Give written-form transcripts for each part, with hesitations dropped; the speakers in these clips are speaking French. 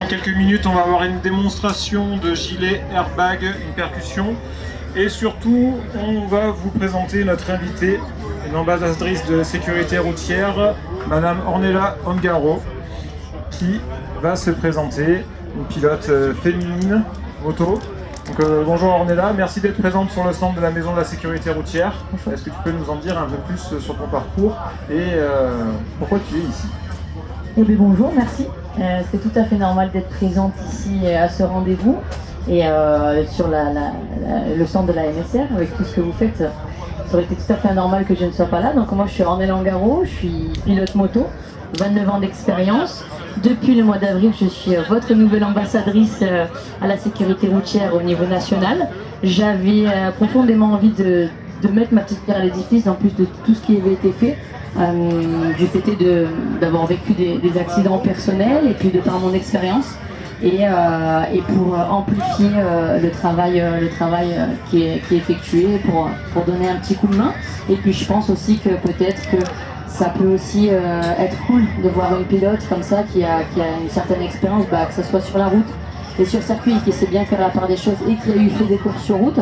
Dans quelques minutes, on va avoir une démonstration de gilet airbag, une percussion. Et surtout, on va vous présenter notre invitée, une ambassadrice de sécurité routière, Madame Ornella Ongaro, qui va se présenter, une pilote féminine moto. Donc, bonjour Ornella, merci d'être présente sur le stand de la Maison de la Sécurité Routière. Est-ce que tu peux nous en dire un peu plus sur ton parcours et pourquoi tu es ici? Eh bien, bonjour, merci. C'est tout à fait normal d'être présente ici à ce rendez-vous et sur le stand de la MSR avec tout ce que vous faites. Ça aurait été tout à fait anormal que je ne sois pas là. Donc moi je suis Ornella Ongaro, je suis pilote moto, 29 ans d'expérience. Depuis le mois d'avril, je suis votre nouvelle ambassadrice à la sécurité routière au niveau national. J'avais profondément envie de mettre ma petite pierre à l'édifice en plus de tout ce qui avait été fait. Du fait d'avoir vécu des accidents personnels et puis de par mon expérience et pour amplifier le travail qui est effectué pour donner un petit coup de main. Et puis je pense aussi que peut-être que ça peut aussi être cool de voir une pilote comme ça qui a une certaine expérience, que ce soit sur la route et sur circuit, qui sait bien faire la part des choses et qui a eu fait des courses sur route.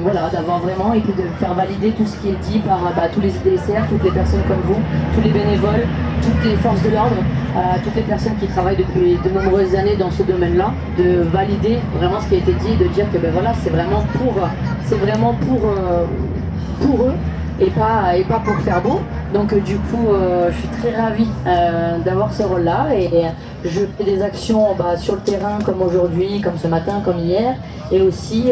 Voilà, d'avoir vraiment et puis de faire valider tout ce qui est dit par tous les IDSR, toutes les personnes comme vous, tous les bénévoles, toutes les forces de l'ordre, toutes les personnes qui travaillent depuis de nombreuses années dans ce domaine-là, de valider vraiment ce qui a été dit et de dire que voilà, c'est vraiment pour eux et pas pour faire beau. Donc du coup, je suis très ravie d'avoir ce rôle-là et je fais des actions sur le terrain comme aujourd'hui, comme ce matin, comme hier, et aussi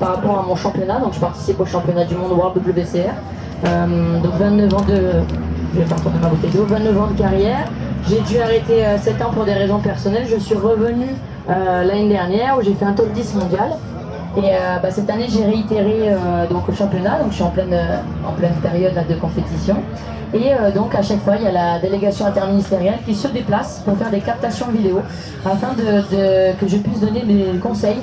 par rapport à mon championnat. Donc je participe au championnat du monde World WCR. Donc 29 ans je vais faire tourner ma bouteille d'eau, 29 ans de carrière. J'ai dû arrêter 7 ans pour des raisons personnelles. Je suis revenue l'année dernière où j'ai fait un top 10 mondial. Et cette année j'ai réitéré donc au championnat, donc je suis en pleine période de compétition. Et donc à chaque fois il y a la délégation interministérielle qui se déplace pour faire des captations vidéo afin que je puisse donner des conseils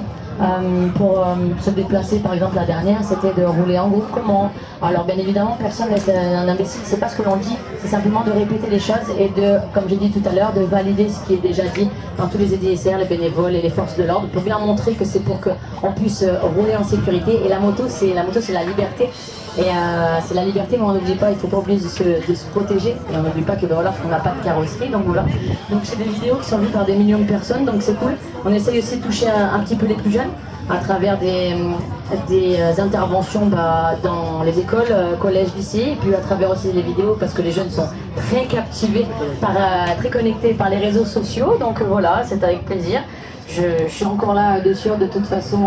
pour se déplacer. Par exemple la dernière c'était de rouler en groupe comment. Alors bien évidemment personne n'est un imbécile, c'est pas ce que l'on dit, c'est simplement de répéter les choses et de, comme j'ai dit tout à l'heure, de valider ce qui est déjà dit par tous les EDSR, les bénévoles et les forces de l'ordre pour bien montrer que c'est pour qu'on puisse rouler en sécurité. Et la moto c'est la liberté. Et c'est la liberté, mais on n'oublie pas, il ne faut pas oublier de se protéger. Et on n'oublie pas que voilà, on n'a pas de carrosserie, donc voilà. Donc c'est des vidéos qui sont vues par des millions de personnes, donc c'est cool. On essaye aussi de toucher un petit peu les plus jeunes à travers des interventions dans les écoles, collèges, lycées, et puis à travers aussi les vidéos, parce que les jeunes sont très captivés, très connectés par les réseaux sociaux. Donc voilà, c'est avec plaisir. Je suis encore là dessus de toute façon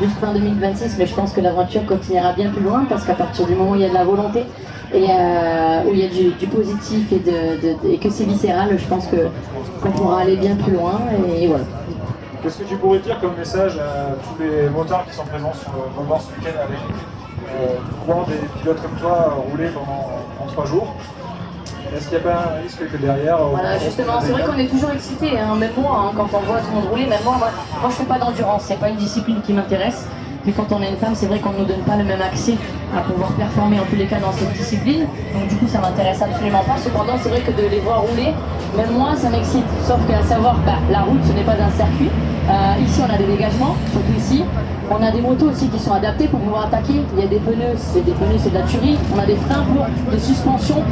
jusqu'à fin 2026, mais je pense que l'aventure continuera bien plus loin parce qu'à partir du moment où il y a de la volonté et où il y a du positif et que c'est viscéral, je pense qu'on pourra aller bien plus loin et voilà. Qu'est-ce que tu pourrais dire comme message à tous les motards qui sont présents sur le Mont Blanc ce week-end avec voir des pilotes comme toi rouler pendant 3 jours? Est-ce qu'il n'y a pas un risque que derrière... Voilà, justement, c'est vrai qu'on est toujours excité, hein, même moi, quand on voit tout le monde rouler, même moi je fais pas d'endurance, c'est pas une discipline qui m'intéresse. Puis quand on est une femme, c'est vrai qu'on ne nous donne pas le même accès à pouvoir performer en tous les cas dans cette discipline. Donc du coup, ça m'intéresse absolument pas. Cependant, c'est vrai que de les voir rouler, même moi, ça m'excite. Sauf qu'à savoir, la route, ce n'est pas un circuit. Ici, on a des dégagements, surtout ici. On a des motos aussi qui sont adaptées pour pouvoir attaquer. Il y a des pneus, c'est de la tuerie. On a des freins des suspensions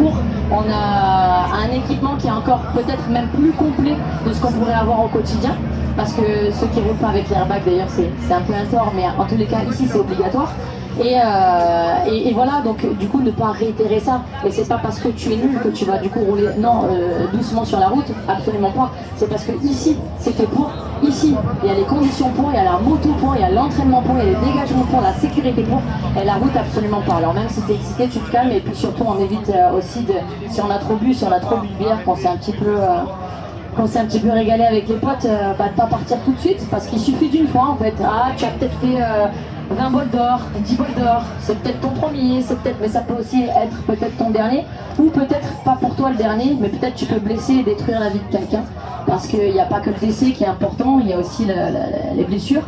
on a un équipement qui est encore peut-être même plus complet de ce qu'on pourrait avoir au quotidien. Parce que ceux qui roulent pas avec l'airbag d'ailleurs c'est un peu un tort, mais en tous les cas ici c'est obligatoire. Et voilà, donc du coup ne pas réitérer ça. Et c'est pas parce que tu es nul que tu vas du coup rouler doucement sur la route, absolument pas. C'est parce que ici c'est fait pour. Ici il y a les conditions pour, il y a la moto pour, il y a l'entraînement pour, il y a les dégagements pour, la sécurité pour, et la route absolument pas. Alors même si tu es excité, tu te calmes, et puis surtout on évite aussi si on a trop bu, de bière, qu'on s'est un petit peu régalé avec les potes, de pas partir tout de suite, parce qu'il suffit d'une fois en fait. Ah, tu as peut-être fait 20 bols d'or, 10 bols d'or, c'est peut-être ton premier, mais ça peut aussi être peut-être ton dernier, ou peut-être pas pour toi le dernier, mais peut-être tu peux blesser et détruire la vie de quelqu'un, parce qu'il n'y a pas que le décès qui est important, il y a aussi les blessures,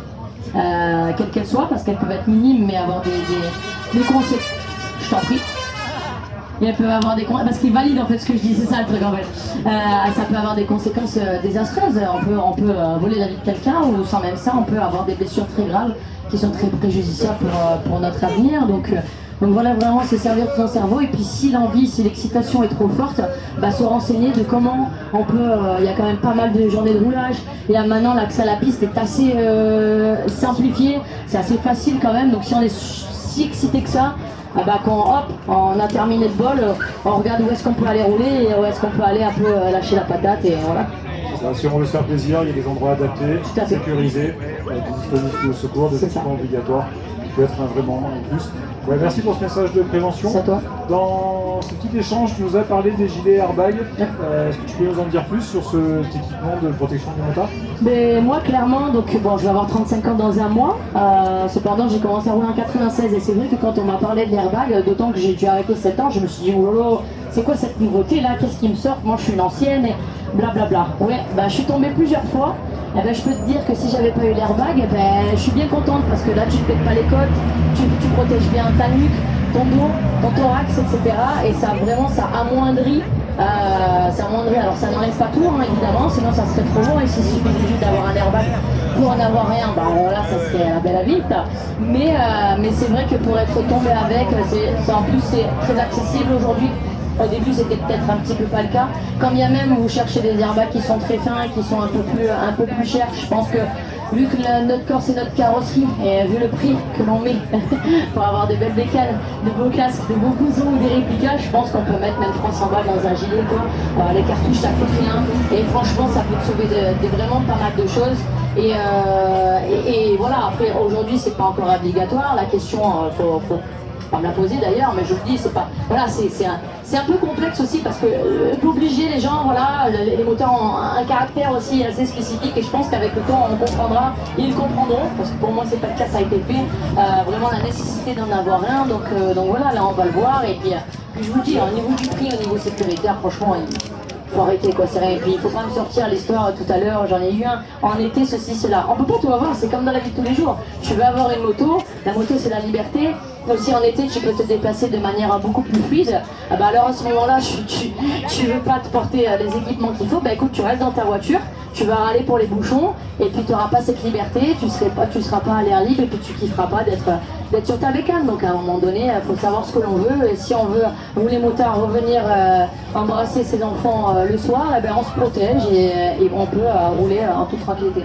quelles qu'elles soient, parce qu'elles peuvent être minimes, mais avoir des conséquences. Je t'en prie. Et elles peuvent avoir des parce qu'ils valident en fait ce que je dis, c'est ça le truc en fait. Ça peut avoir des conséquences désastreuses. On peut voler la vie de quelqu'un ou sans même ça, on peut avoir des blessures très graves qui sont très préjudiciables pour notre avenir. Donc voilà, vraiment se servir de son cerveau et puis si l'envie, si l'excitation est trop forte, se renseigner de comment on peut, il y a quand même pas mal de journées de roulage, et maintenant l'accès à la piste est assez simplifié, c'est assez facile quand même, donc si on est si excité que ça, quand hop, on a terminé le bol, on regarde où est-ce qu'on peut aller rouler et où est-ce qu'on peut aller un peu lâcher la patate et voilà. Si on veut se faire plaisir, il y a des endroits adaptés, sécurisés, avec des dispositifs de secours, des équipements obligatoires, qui peut être vraiment un plus. Ouais, merci pour ce message de prévention. C'est à toi. Dans ce petit échange, tu nous as parlé des gilets airbag. Est-ce que tu peux nous en dire plus sur cet équipement de protection du motard? Moi, clairement, je vais avoir 35 ans dans un mois. Cependant, j'ai commencé à rouler en 96 et c'est vrai que quand on m'a parlé de l'airbag, d'autant que j'ai dû arrêter 7 ans, je me suis dit, oh lolo, c'est quoi cette nouveauté là? Qu'est-ce qui me sort? Moi, je suis une ancienne et blablabla. Ouais, je suis tombée plusieurs fois. Je peux te dire que si j'avais pas eu l'airbag, je suis bien contente parce que là, tu ne pètes pas les côtes, tu protèges bien ta nuque, ton dos, ton thorax, etc. Et ça amoindrit. Alors ça n'enlève pas tout, évidemment, sinon ça serait trop long et s'il suffisait juste d'avoir un airbag pour en avoir rien, là ça serait la belle à vite. Mais c'est vrai que pour être tombé avec, en plus c'est très accessible aujourd'hui. Au début c'était peut-être un petit peu pas le cas. Quand bien même vous cherchez des airbags qui sont très fins et qui sont un peu plus chers, je pense que vu que notre corps c'est notre carrosserie et vu le prix que l'on met pour avoir des belles bécanes, de beaux casques, de beaux cousins ou des réplicas, je pense qu'on peut mettre même 300 balles dans un gilet quoi. Les cartouches ça coûte rien et franchement ça peut te sauver vraiment pas mal de choses. Et voilà, après aujourd'hui c'est pas encore obligatoire, la question faut pas me la poser d'ailleurs, mais je vous dis, c'est pas. Voilà, c'est un peu complexe aussi parce que d'obliger les gens, voilà, les moteurs ont un caractère aussi assez spécifique et je pense qu'avec le temps on comprendra, ils comprendront, parce que pour moi c'est pas le cas, ça a été fait, vraiment la nécessité d'en avoir un, donc voilà, là on va le voir et puis je vous dis, au niveau du prix, au niveau sécuritaire, franchement, faut arrêter quoi, c'est rien. Et puis il faut pas me sortir l'histoire tout à l'heure, j'en ai eu un en été, ceci, cela. On peut pas tout avoir, c'est comme dans la vie de tous les jours. Tu veux avoir une moto, la moto c'est la liberté. Aussi en été tu peux te déplacer de manière beaucoup plus fluide. Alors à ce moment-là, tu veux pas te porter les équipements qu'il faut, écoute, tu restes dans ta voiture, tu vas râler pour les bouchons et puis tu n'auras pas cette liberté, tu seras pas à l'air libre et puis tu kifferas pas d'être sur ta bécane. Donc à un moment donné, il faut savoir ce que l'on veut et si on veut rouler motard, revenir embrasser ses enfants le soir, on se protège et on peut rouler en toute tranquillité.